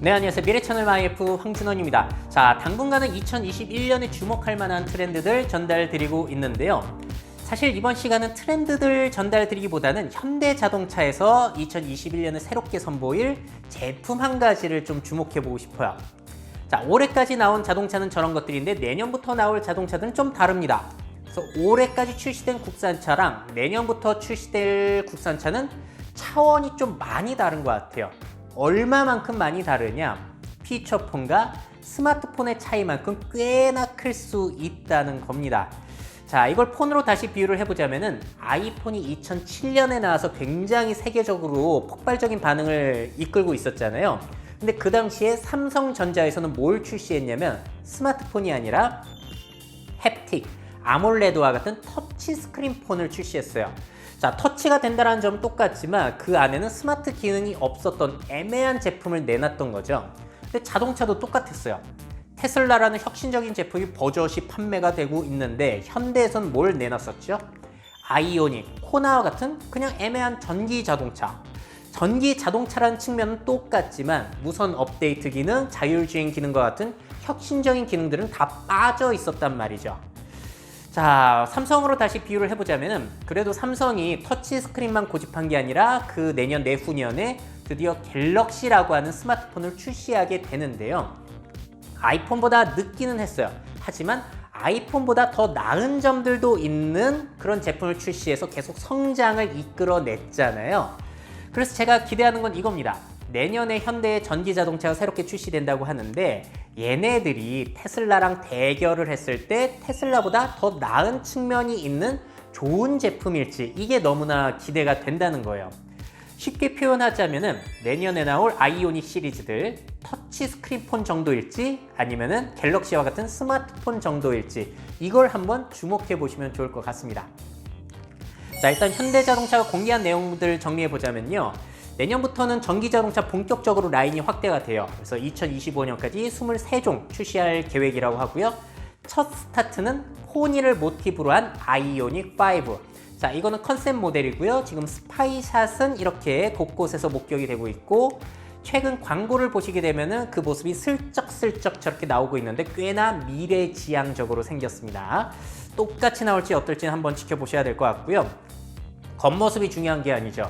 네, 안녕하세요. 미래채널 YF 황준원입니다. 자, 당분간은 2021년에 주목할 만한 트렌드들 전달드리고 있는데요. 사실 이번 시간은 트렌드들 전달드리기보다는 현대자동차에서 2021년에 새롭게 선보일 제품 한 가지를 좀 주목해보고 싶어요. 자, 올해까지 나온 자동차는 저런 것들인데 내년부터 나올 자동차들은 좀 다릅니다. 그래서 올해까지 출시된 국산차랑 내년부터 출시될 국산차는 차원이 좀 많이 다른 것 같아요. 얼마만큼 많이 다르냐? 피처폰과 스마트폰의 차이만큼 꽤나 클 수 있다는 겁니다. 자, 이걸 폰으로 다시 비유를 해보자면은 아이폰이 2007년에 나와서 굉장히 세계적으로 폭발적인 반응을 이끌고 있었잖아요. 근데 그 당시에 삼성전자에서는 뭘 출시했냐면 스마트폰이 아니라 햅틱, 아몰레드와 같은 터치 스크린 폰을 출시했어요. 자, 터치가 된다는 점은 똑같지만 그 안에는 스마트 기능이 없었던 애매한 제품을 내놨던 거죠. 근데 자동차도 똑같았어요. 테슬라라는 혁신적인 제품이 버젓이 판매가 되고 있는데 현대에선 뭘 내놨었죠? 아이오닉, 코나와 같은 그냥 애매한 전기 자동차. 전기 자동차라는 측면은 똑같지만 무선 업데이트 기능, 자율주행 기능과 같은 혁신적인 기능들은 다 빠져 있었단 말이죠. 자, 삼성으로 다시 비유를 해보자면은 그래도 삼성이 터치 스크린만 고집한 게 아니라 그 내년 내후년에 드디어 갤럭시라고 하는 스마트폰을 출시하게 되는데요. 아이폰보다 늦기는 했어요. 하지만 아이폰보다 더 나은 점들도 있는 그런 제품을 출시해서 계속 성장을 이끌어냈잖아요. 그래서 제가 기대하는 건 이겁니다. 내년에 현대의 전기 자동차가 새롭게 출시된다고 하는데 얘네들이 테슬라랑 대결을 했을 때 테슬라보다 더 나은 측면이 있는 좋은 제품일지 이게 너무나 기대가 된다는 거예요. 쉽게 표현하자면은 내년에 나올 아이오닉 시리즈들 터치 스크린폰 정도일지 아니면은 갤럭시와 같은 스마트폰 정도일지 이걸 한번 주목해 보시면 좋을 것 같습니다. 자, 일단 현대자동차가 공개한 내용들을 정리해 보자면요. 내년부터는 전기자동차 본격적으로 라인이 확대가 돼요. 그래서 2025년까지 23종 출시할 계획이라고 하고요. 첫 스타트는 포니를 모티브로 한 아이오닉 5. 자, 이거는 컨셉 모델이고요. 지금 스파이샷은 이렇게 곳곳에서 목격이 되고 있고 최근 광고를 보시게 되면은 그 모습이 슬쩍슬쩍 저렇게 나오고 있는데 꽤나 미래지향적으로 생겼습니다. 똑같이 나올지 어떨지는 한번 지켜보셔야 될 것 같고요. 겉모습이 중요한 게 아니죠.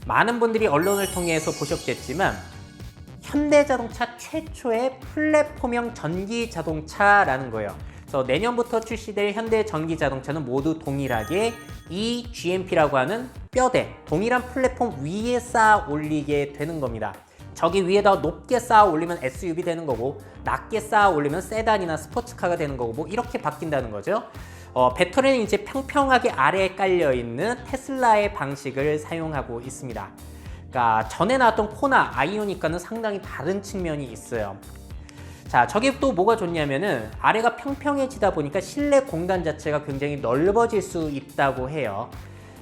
많은 분들이 언론을 통해서 보셨겠지만 현대자동차 최초의 플랫폼형 전기자동차라는 거예요. 그래서 내년부터 출시될 현대 전기자동차는 모두 동일하게 이 GMP라고 하는 뼈대, 동일한 플랫폼 위에 쌓아 올리게 되는 겁니다. 저기 위에다 높게 쌓아 올리면 SUV 되는 거고 낮게 쌓아 올리면 세단이나 스포츠카가 되는 거고 뭐 이렇게 바뀐다는 거죠. 배터리는 이제 평평하게 아래에 깔려있는 테슬라의 방식을 사용하고 있습니다. 그러니까 전에 나왔던 코나 아이오닉과는 상당히 다른 측면이 있어요. 자, 저게 또 뭐가 좋냐면은 아래가 평평해지다 보니까 실내 공간 자체가 굉장히 넓어질 수 있다고 해요.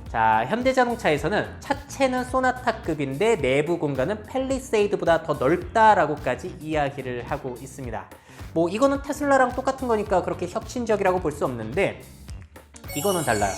자, 현대자동차에서는 차체는 소나타급인데 내부 공간은 팰리세이드보다 더 넓다라고까지 이야기를 하고 있습니다. 뭐 이거는 테슬라랑 똑같은 거니까 그렇게 혁신적이라고 볼 수 없는데 이거는 달라요.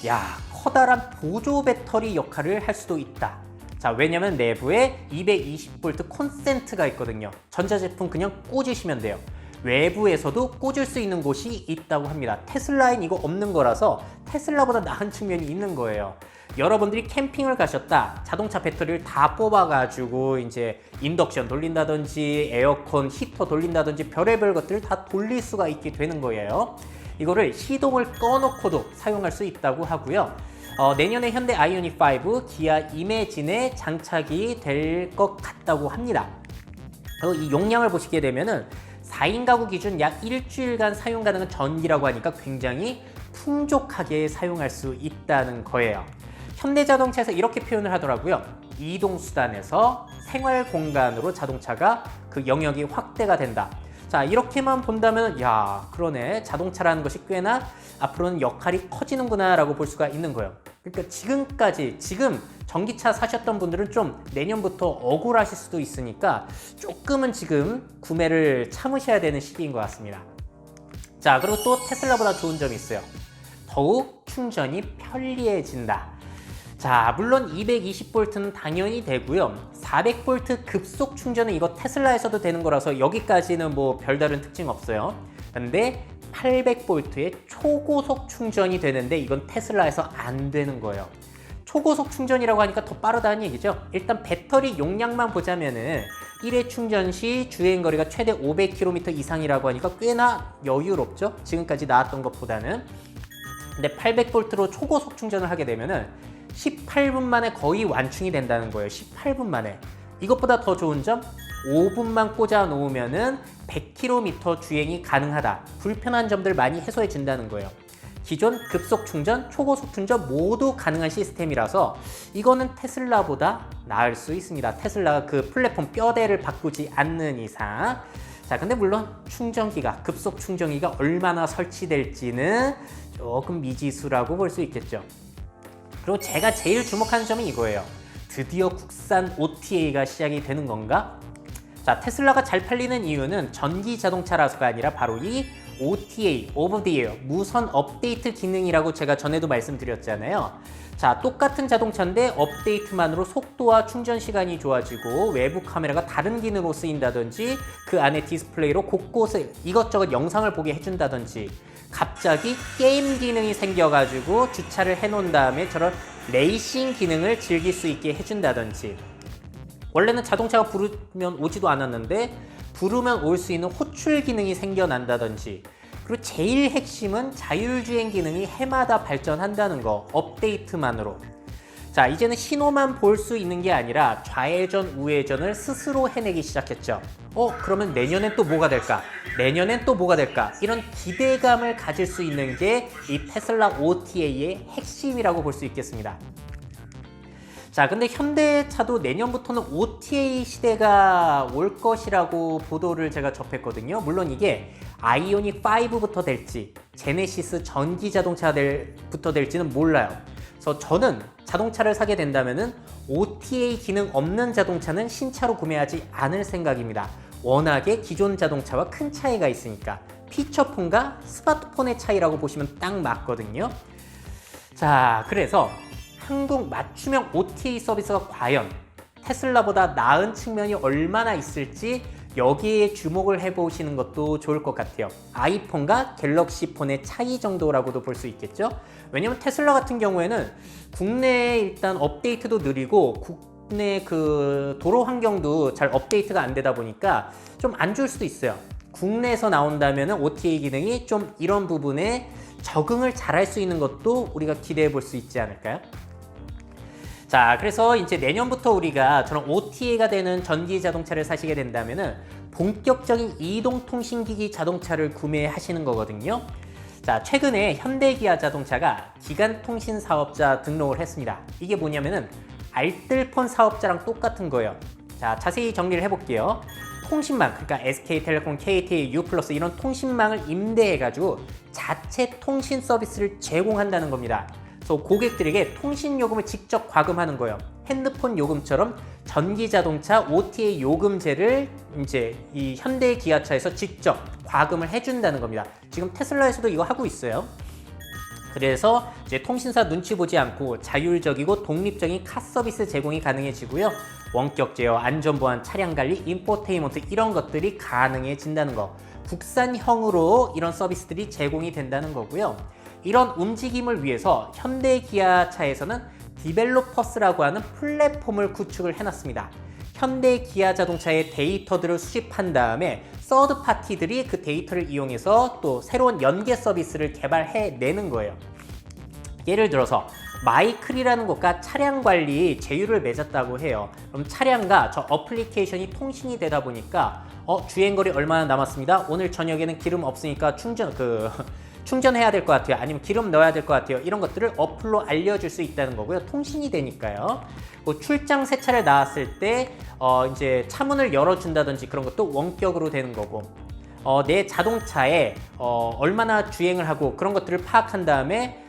야, 커다란 보조 배터리 역할을 할 수도 있다. 자, 왜냐면 내부에 220V 콘센트가 있거든요. 전자제품 그냥 꽂으시면 돼요. 외부에서도 꽂을 수 있는 곳이 있다고 합니다. 테슬라엔 이거 없는 거라서 테슬라보다 나은 측면이 있는 거예요. 여러분들이 캠핑을 가셨다. 자동차 배터리를 다 뽑아가지고 이제 인덕션 돌린다든지 에어컨 히터 돌린다든지 별의별 것들을 다 돌릴 수가 있게 되는 거예요. 이거를 시동을 꺼놓고도 사용할 수 있다고 하고요. 내년에 현대 아이오닉 5 기아 이매진에 장착이 될 것 같다고 합니다. 이 용량을 보시게 되면은 4인 가구 기준 약 일주일간 사용 가능한 전기라고 하니까 굉장히 풍족하게 사용할 수 있다는 거예요. 현대자동차에서 이렇게 표현을 하더라고요. 이동수단에서 생활공간으로 자동차가 그 영역이 확대가 된다. 자, 이렇게만 본다면 야, 그러네. 자동차라는 것이 꽤나 앞으로는 역할이 커지는구나 라고 볼 수가 있는 거예요. 그러니까 지금 전기차 사셨던 분들은 좀 내년부터 억울하실 수도 있으니까 조금은 지금 구매를 참으셔야 되는 시기인 것 같습니다. 자, 그리고 또 테슬라보다 좋은 점이 있어요. 더욱 충전이 편리해진다. 자, 물론 220V는 당연히 되고요. 400V 급속 충전은 이거 테슬라에서도 되는 거라서 여기까지는 뭐 별다른 특징 없어요. 근데 800V의 초고속 충전이 되는데 이건 테슬라에서 안 되는 거예요. 초고속 충전이라고 하니까 더 빠르다는 얘기죠. 일단 배터리 용량만 보자면은 1회 충전 시 주행거리가 최대 500km 이상이라고 하니까 꽤나 여유롭죠. 지금까지 나왔던 것보다는. 근데 800V로 초고속 충전을 하게 되면은 18분 만에 거의 완충이 된다는 거예요. 18분 만에. 이것보다 더 좋은 점, 5분만 꽂아 놓으면은 100km 주행이 가능하다. 불편한 점들 많이 해소해 준다는 거예요. 기존 급속 충전, 초고속 충전 모두 가능한 시스템이라서 이거는 테슬라보다 나을 수 있습니다. 테슬라가 그 플랫폼 뼈대를 바꾸지 않는 이상. 자, 근데 물론 충전기가, 급속 충전기가 얼마나 설치될지는 조금 미지수라고 볼 수 있겠죠. 그리고 제가 제일 주목하는 점이 이거예요. 드디어 국산 OTA가 시작이 되는 건가? 자, 테슬라가 잘 팔리는 이유는 전기 자동차라서가 아니라 바로 이 OTA, Over the Air, 무선 업데이트 기능이라고 제가 전에도 말씀드렸잖아요. 자, 똑같은 자동차인데 업데이트만으로 속도와 충전 시간이 좋아지고 외부 카메라가 다른 기능으로 쓰인다든지 그 안에 디스플레이로 곳곳에 이것저것 영상을 보게 해준다든지 갑자기 게임 기능이 생겨가지고 주차를 해놓은 다음에 저런 레이싱 기능을 즐길 수 있게 해준다든지 원래는 자동차가 부르면 오지도 않았는데 부르면 올 수 있는 호출 기능이 생겨난다든지 그리고 제일 핵심은 자율주행 기능이 해마다 발전한다는 거 업데이트만으로. 자, 이제는 신호만 볼 수 있는 게 아니라 좌회전 우회전을 스스로 해내기 시작했죠. 그러면 내년엔 또 뭐가 될까? 내년엔 또 뭐가 될까? 이런 기대감을 가질 수 있는 게 이 테슬라 OTA의 핵심이라고 볼 수 있겠습니다. 자, 근데 현대차도 내년부터는 OTA 시대가 올 것이라고 보도를 제가 접했거든요. 물론 이게 아이오닉 5부터 될지 제네시스 전기 자동차부터 될지는 몰라요. 그래서 저는 자동차를 사게 된다면은 OTA 기능 없는 자동차는 신차로 구매하지 않을 생각입니다. 워낙에 기존 자동차와 큰 차이가 있으니까 피처폰과 스마트폰의 차이라고 보시면 딱 맞거든요. 자, 그래서 한국 맞춤형 OTA 서비스가 과연 테슬라보다 나은 측면이 얼마나 있을지 여기에 주목을 해보시는 것도 좋을 것 같아요. 아이폰과 갤럭시 폰의 차이 정도라고도 볼 수 있겠죠. 왜냐면 테슬라 같은 경우에는 국내에 일단 업데이트도 느리고 국내 그 도로 환경도 잘 업데이트가 안 되다 보니까 좀 안 좋을 수도 있어요. 국내에서 나온다면 OTA 기능이 좀 이런 부분에 적응을 잘할 수 있는 것도 우리가 기대해 볼 수 있지 않을까요? 자, 그래서 이제 내년부터 우리가 저런 OTA가 되는 전기 자동차를 사시게 된다면은 본격적인 이동통신기기 자동차를 구매하시는 거거든요. 자, 최근에 현대기아 자동차가 기간통신 사업자 등록을 했습니다. 이게 뭐냐면은 알뜰폰 사업자랑 똑같은 거예요. 자, 자세히 정리를 해볼게요. 통신망, 그러니까 SK텔레콤, KT, U+ 이런 통신망을 임대해가지고 자체 통신 서비스를 제공한다는 겁니다. 그래서 고객들에게 통신 요금을 직접 과금하는 거예요. 핸드폰 요금처럼 전기자동차 OTA 요금제를 이제 이 현대 기아차에서 직접 과금을 해준다는 겁니다. 지금 테슬라에서도 이거 하고 있어요. 그래서 이제 통신사 눈치 보지 않고 자율적이고 독립적인 카 서비스 제공이 가능해지고요. 원격 제어, 안전보안, 차량 관리, 인포테인먼트 이런 것들이 가능해진다는 거. 국산형으로 이런 서비스들이 제공이 된다는 거고요. 이런 움직임을 위해서 현대 기아차에서는 디벨로퍼스라고 하는 플랫폼을 구축을 해놨습니다. 현대 기아 자동차의 데이터들을 수집한 다음에 서드 파티들이 그 데이터를 이용해서 또 새로운 연계 서비스를 개발해내는 거예요. 예를 들어서 마이클이라는 곳과 차량 관리 제휴를 맺었다고 해요. 그럼 차량과 저 어플리케이션이 통신이 되다 보니까 주행거리 얼마나 남았습니다. 오늘 저녁에는 기름 없으니까 충전해야 될 것 같아요. 아니면 기름 넣어야 될 것 같아요. 이런 것들을 어플로 알려줄 수 있다는 거고요. 통신이 되니까요. 출장 세차를 나왔을 때 이제 차문을 열어준다든지 그런 것도 원격으로 되는 거고 내 자동차에 얼마나 주행을 하고 그런 것들을 파악한 다음에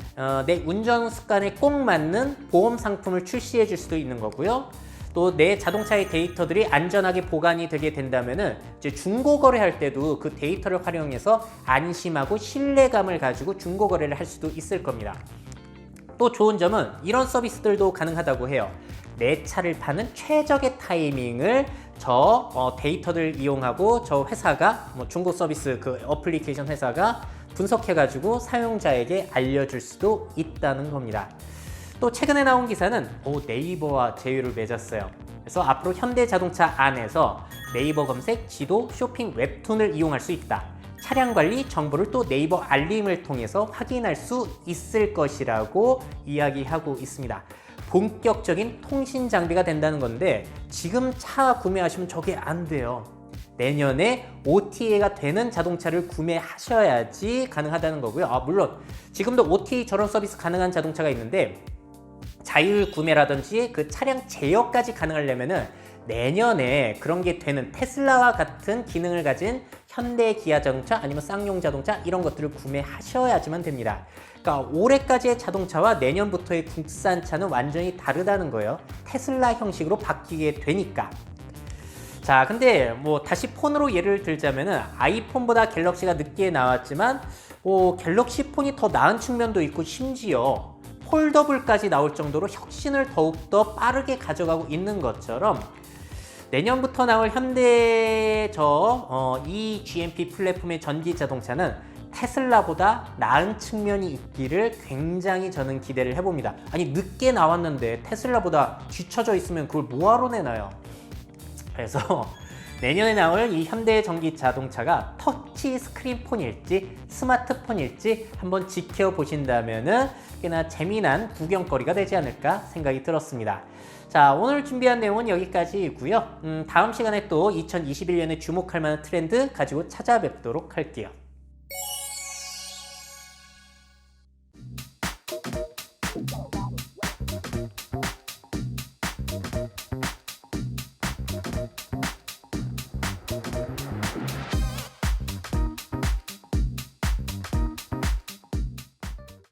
내 운전 습관에 꼭 맞는 보험 상품을 출시해 줄 수도 있는 거고요. 또 내 자동차의 데이터들이 안전하게 보관이 되게 된다면은 이제 중고 거래할 때도 그 데이터를 활용해서 안심하고 신뢰감을 가지고 중고 거래를 할 수도 있을 겁니다. 또 좋은 점은 이런 서비스들도 가능하다고 해요. 내 차를 파는 최적의 타이밍을 데이터들 이용하고 저 회사가 중고 서비스 그 어플리케이션 회사가 분석해가지고 사용자에게 알려줄 수도 있다는 겁니다. 또 최근에 나온 기사는 네이버와 제휴를 맺었어요. 그래서 앞으로 현대자동차 안에서 네이버 검색, 지도, 쇼핑, 웹툰을 이용할 수 있다. 차량 관리 정보를 또 네이버 알림을 통해서 확인할 수 있을 것이라고 이야기하고 있습니다. 본격적인 통신 장비가 된다는 건데 지금 차 구매하시면 저게 안 돼요. 내년에 OTA가 되는 자동차를 구매하셔야지 가능하다는 거고요. 물론 지금도 OTA 저런 서비스 가능한 자동차가 있는데 자율 구매라든지 그 차량 제어까지 가능하려면은 내년에 그런 게 되는 테슬라와 같은 기능을 가진 현대 기아 자동차 아니면 쌍용 자동차 이런 것들을 구매하셔야지만 됩니다. 그러니까 올해까지의 자동차와 내년부터의 국산차는 완전히 다르다는 거예요. 테슬라 형식으로 바뀌게 되니까. 자, 근데 다시 폰으로 예를 들자면은 아이폰보다 갤럭시가 늦게 나왔지만 갤럭시 폰이 더 나은 측면도 있고 심지어 폴더블까지 나올 정도로 혁신을 더욱더 빠르게 가져가고 있는 것처럼 내년부터 나올 현대 이 GMP 플랫폼의 전기 자동차는 테슬라보다 나은 측면이 있기를 굉장히 저는 기대를 해봅니다. 아니 늦게 나왔는데 테슬라보다 뒤처져 있으면 그걸 뭐하러 내놔요. 그래서 내년에 나올 이 현대 전기 자동차가 터치 스크린 폰일지 스마트폰일지 한번 지켜보신다면은 꽤나 재미난 구경거리가 되지 않을까 생각이 들었습니다. 자, 오늘 준비한 내용은 여기까지이고요. 다음 시간에 또 2021년에 주목할 만한 트렌드 가지고 찾아뵙도록 할게요.